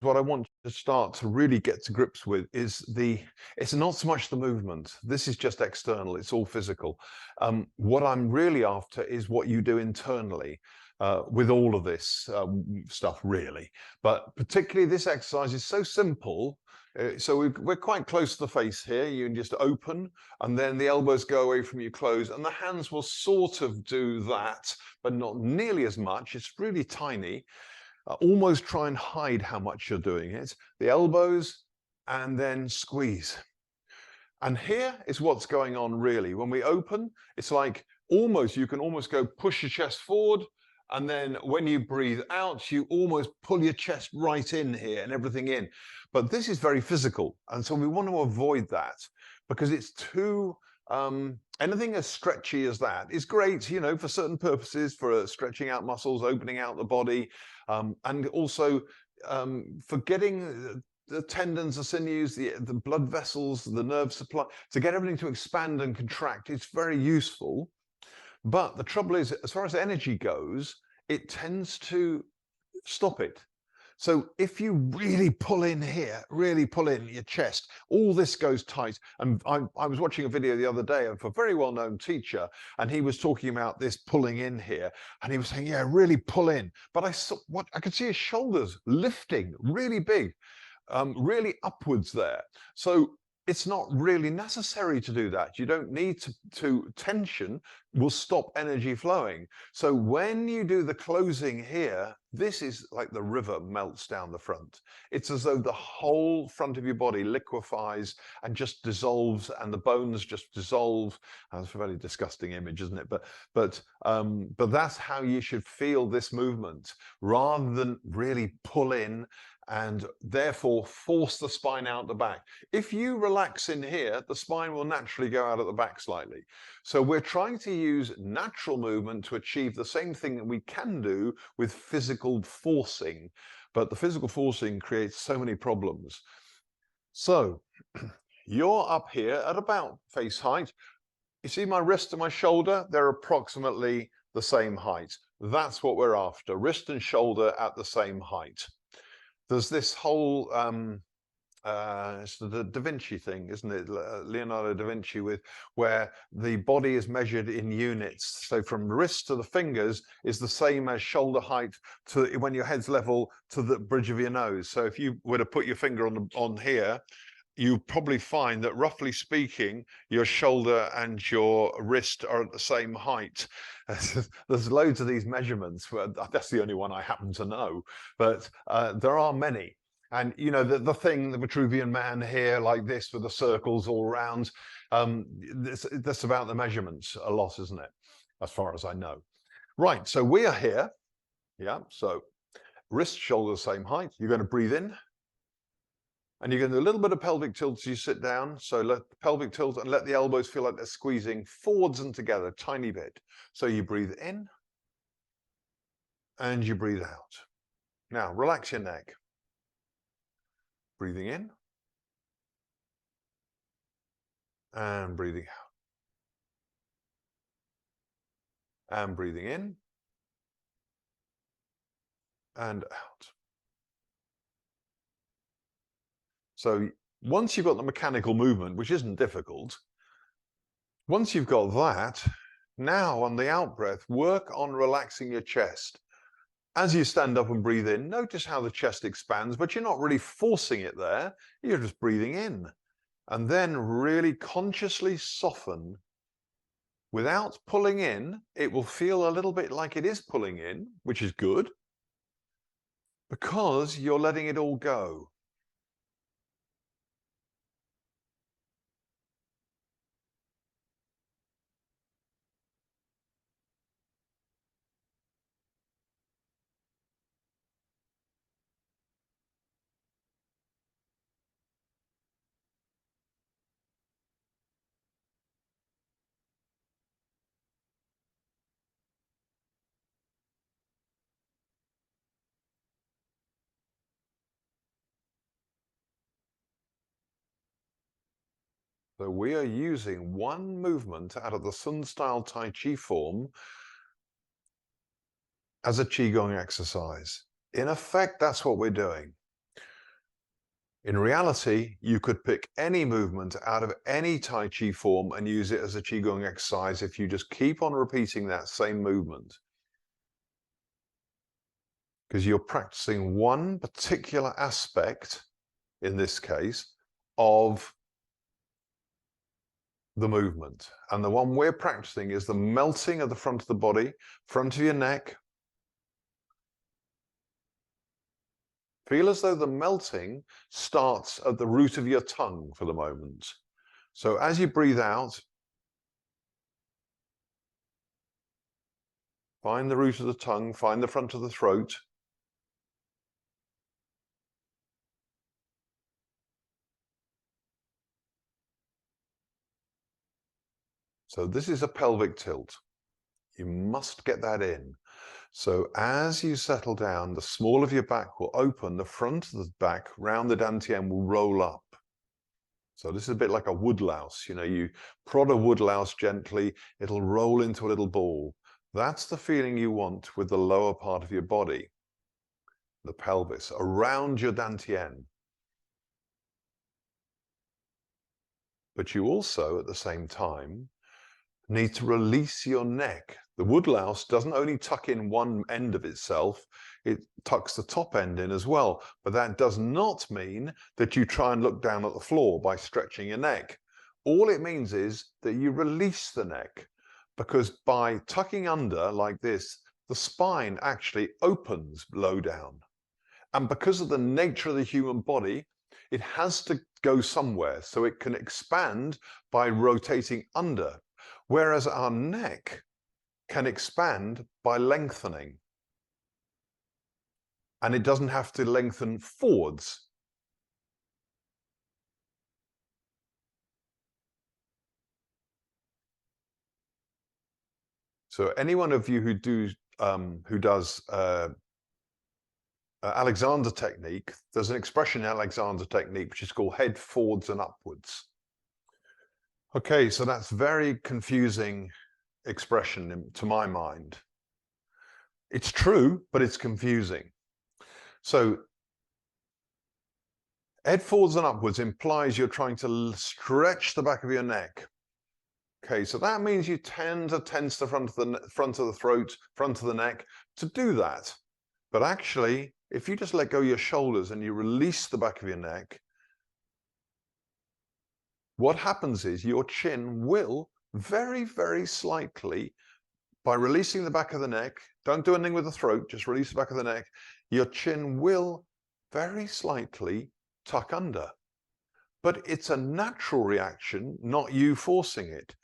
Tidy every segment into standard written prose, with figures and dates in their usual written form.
what I want to start to really get to grips with is it's not so much the movement. This is just external, it's all physical. What I'm really after is what you do internally with all of this stuff, really. But particularly this exercise is so simple. So we're quite close to the face here. You can just open, and then the elbows go away from you, close, and the hands will sort of do that, but not nearly as much. It's really tiny. Almost try and hide how much you're doing it. The elbows, and then squeeze. And here is what's going on really. When we open, it's like you can almost go push your chest forward, and then when you breathe out, you almost pull your chest right in here and everything in. But this is very physical, and so we want to avoid that because it's too anything as stretchy as that is great, you know, for certain purposes, for stretching out muscles, opening out the body, and also for getting the tendons, the sinews, the blood vessels, the nerve supply, to get everything to expand and contract. It's very useful. But the trouble is, as far as energy goes, it tends to stop it. So if you really pull in here, really pull in your chest, all this goes tight. And I was watching a video the other day of a very well-known teacher, and he was talking about this pulling in here, and he was saying, yeah, really pull in. But I could see his shoulders lifting really big, really upwards there. So it's not really necessary to do that. You don't need to tension will stop energy flowing. So when you do the closing here, this is like the river melts down the front. It's as though the whole front of your body liquefies and just dissolves, and the bones just dissolve. That's a very disgusting image, isn't it? But that's how you should feel this movement, rather than really pull in and therefore force the spine out the back. If you relax in here, the spine will naturally go out at the back slightly. So we're trying to use natural movement to achieve the same thing that we can do with physical forcing, but the physical forcing creates so many problems. So you're up here at about face height. You see my wrist and my shoulder? They're approximately the same height. That's what we're after, wrist and shoulder at the same height. There's this whole, it's the Da Vinci thing, isn't it? Leonardo da Vinci, where the body is measured in units. So from the wrist to the fingers is the same as shoulder height to when your head's level to the bridge of your nose. So if you were to put your finger on here, you probably find that, roughly speaking, your shoulder and your wrist are at the same height. There's loads of these measurements. That's the only one I happen to know, but there are many. And you know, the thing, the Vitruvian Man here, like this, with the circles all around, that's about the measurements a lot, isn't it? As far as I know. Right, so we are here. Yeah, so wrist, shoulder, same height. You're going to breathe in. And you're going to do a little bit of pelvic tilt as you sit down. So let the pelvic tilt and let the elbows feel like they're squeezing forwards and together, a tiny bit. So you breathe in and you breathe out. Now relax your neck. Breathing in and breathing out. And breathing in and out. So once you've got the mechanical movement, which isn't difficult, once you've got that, now on the out breath, work on relaxing your chest. As you stand up and breathe in, notice how the chest expands, but you're not really forcing it there. You're just breathing in. And then really consciously soften. Without pulling in, it will feel a little bit like it is pulling in, which is good, because you're letting it all go. So we are using one movement out of the Sun style Tai Chi form as a Qigong exercise. In effect, that's what we're doing. In reality, you could pick any movement out of any Tai Chi form and use it as a Qigong exercise if you just keep on repeating that same movement. Because you're practicing one particular aspect, in this case, of the movement. And the one we're practicing is the melting of the front of the body, front of your neck. Feel as though the melting starts at the root of your tongue for the moment. So as you breathe out, find the root of the tongue, find the front of the throat. So this is a pelvic tilt. You must get that in. So as you settle down, the small of your back will open, the front of the back round the dantian will roll up. So this is a bit like a woodlouse. You know, you prod a woodlouse gently, it'll roll into a little ball. That's the feeling you want with the lower part of your body, the pelvis, around your dantian. But you also, at the same time, need to release your neck. The woodlouse doesn't only tuck in one end of itself, it tucks the top end in as well. But that does not mean that you try and look down at the floor by stretching your neck. All it means is that you release the neck, because by tucking under like this, the spine actually opens low down. And because of the nature of the human body, it has to go somewhere, so it can expand by rotating under. Whereas our neck can expand by lengthening. And it doesn't have to lengthen forwards. So any one of you who does Alexander technique, there's an expression in Alexander technique which is called head forwards and upwards. Okay, so that's very confusing expression to my mind. It's true, but it's confusing. So head forwards and upwards implies you're trying to stretch the back of your neck. Okay, so that means you tend to tense the front of the throat, front of the neck to do that. But actually, if you just let go of your shoulders and you release the back of your neck, what happens is your chin will very, very slightly, by releasing the back of the neck, don't do anything with the throat, just release the back of the neck, your chin will very slightly tuck under. But it's a natural reaction, not you forcing it.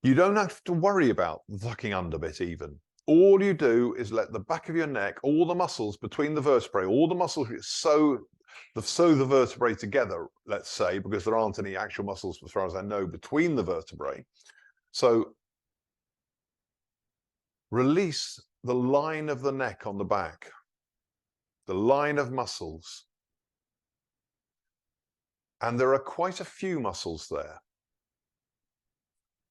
You don't have to worry about the tucking under bit even. All you do is let the back of your neck, all the muscles between the vertebrae, all the muscles sew the vertebrae together, let's say, because there aren't any actual muscles, as far as I know, between the vertebrae. So release the line of the neck on the back, the line of muscles. And there are quite a few muscles there.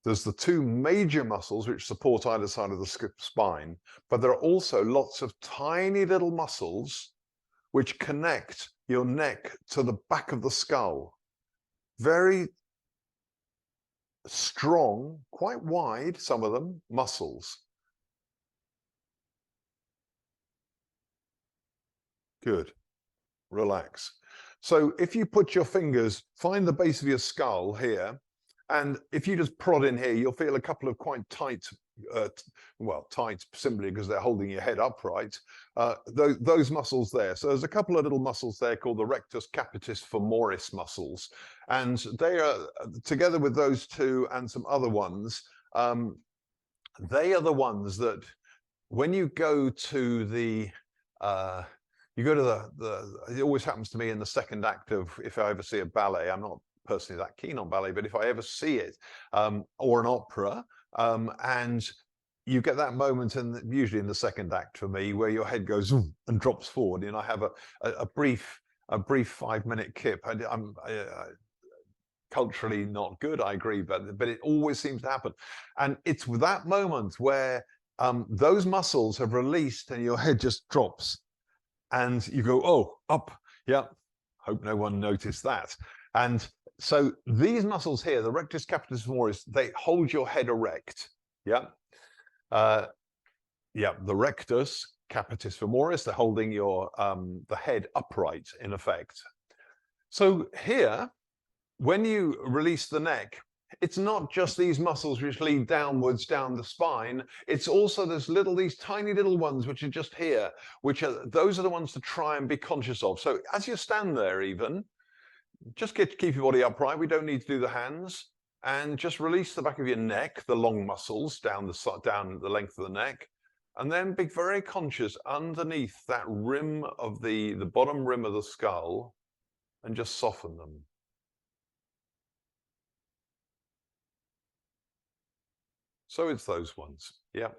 There's the two major muscles which support either side of the spine, but there are also lots of tiny little muscles which connect your neck to the back of the skull. Very strong, quite wide, some of them, muscles. Good. Relax. So if you put your fingers, find the base of your skull here, and if you just prod in here, you'll feel a couple of quite tight, well, tight simply because they're holding your head upright, those muscles there. So there's a couple of little muscles there called the rectus capitis femoris muscles. And they are, together with those two and some other ones, they are the ones that when you go to the, it always happens to me in the second act of, if I ever see a ballet, I'm not personally that keen on ballet, but if I ever see it, or an opera, and you get that moment, and usually in the second act for me, where your head goes and drops forward, and I have a brief 5-minute kip. I'm culturally not good, I agree, but it always seems to happen. And it's that moment where those muscles have released and your head just drops. And you go, oh, up, yeah, Hope no one noticed that. And so these muscles here, the rectus capitis femoris, they hold your head erect. Yeah. Yeah, the rectus capitis femoris, they're holding your the head upright in effect. So here, when you release the neck, it's not just these muscles which lead downwards down the spine. It's also these tiny little ones which are just here, those are the ones to try and be conscious of. So as you stand there, even just keep your body upright. We don't need to do the hands, and just release the back of your neck, the long muscles down the length of the neck, and then be very conscious underneath that rim of the bottom rim of the skull, and just soften them. So it's those ones, yeah.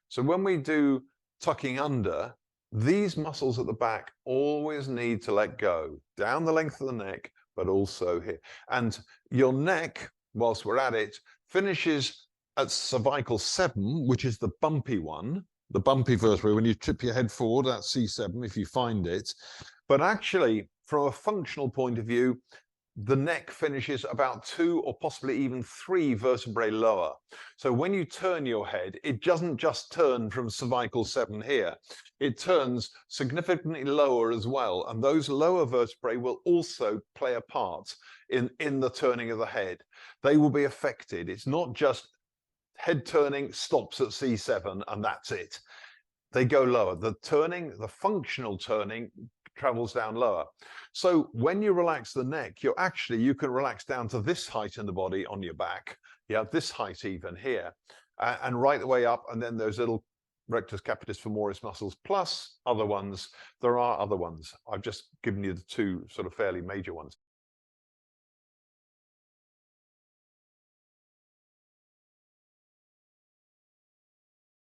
So when we do tucking under, these muscles at the back always need to let go, down the length of the neck, but also here. And your neck, whilst we're at it, finishes at cervical 7, which is the bumpy one, the bumpy vertebrae. When you tip your head forward, that's C7 if you find it. But actually, from a functional point of view, the neck finishes about 2 or possibly even 3 vertebrae lower. So when you turn your head, it doesn't just turn from cervical 7 here. It turns significantly lower as well. And those lower vertebrae will also play a part in the turning of the head. They will be affected. It's not just head turning stops at C7 and that's it. They go lower. The functional turning travels down lower. So when you relax the neck, you can relax down to this height in the body on your back. Yeah, this height even here, and right the way up. And then those little rectus capitis femoris muscles, plus other ones. There are other ones. I've just given you the 2 sort of fairly major ones.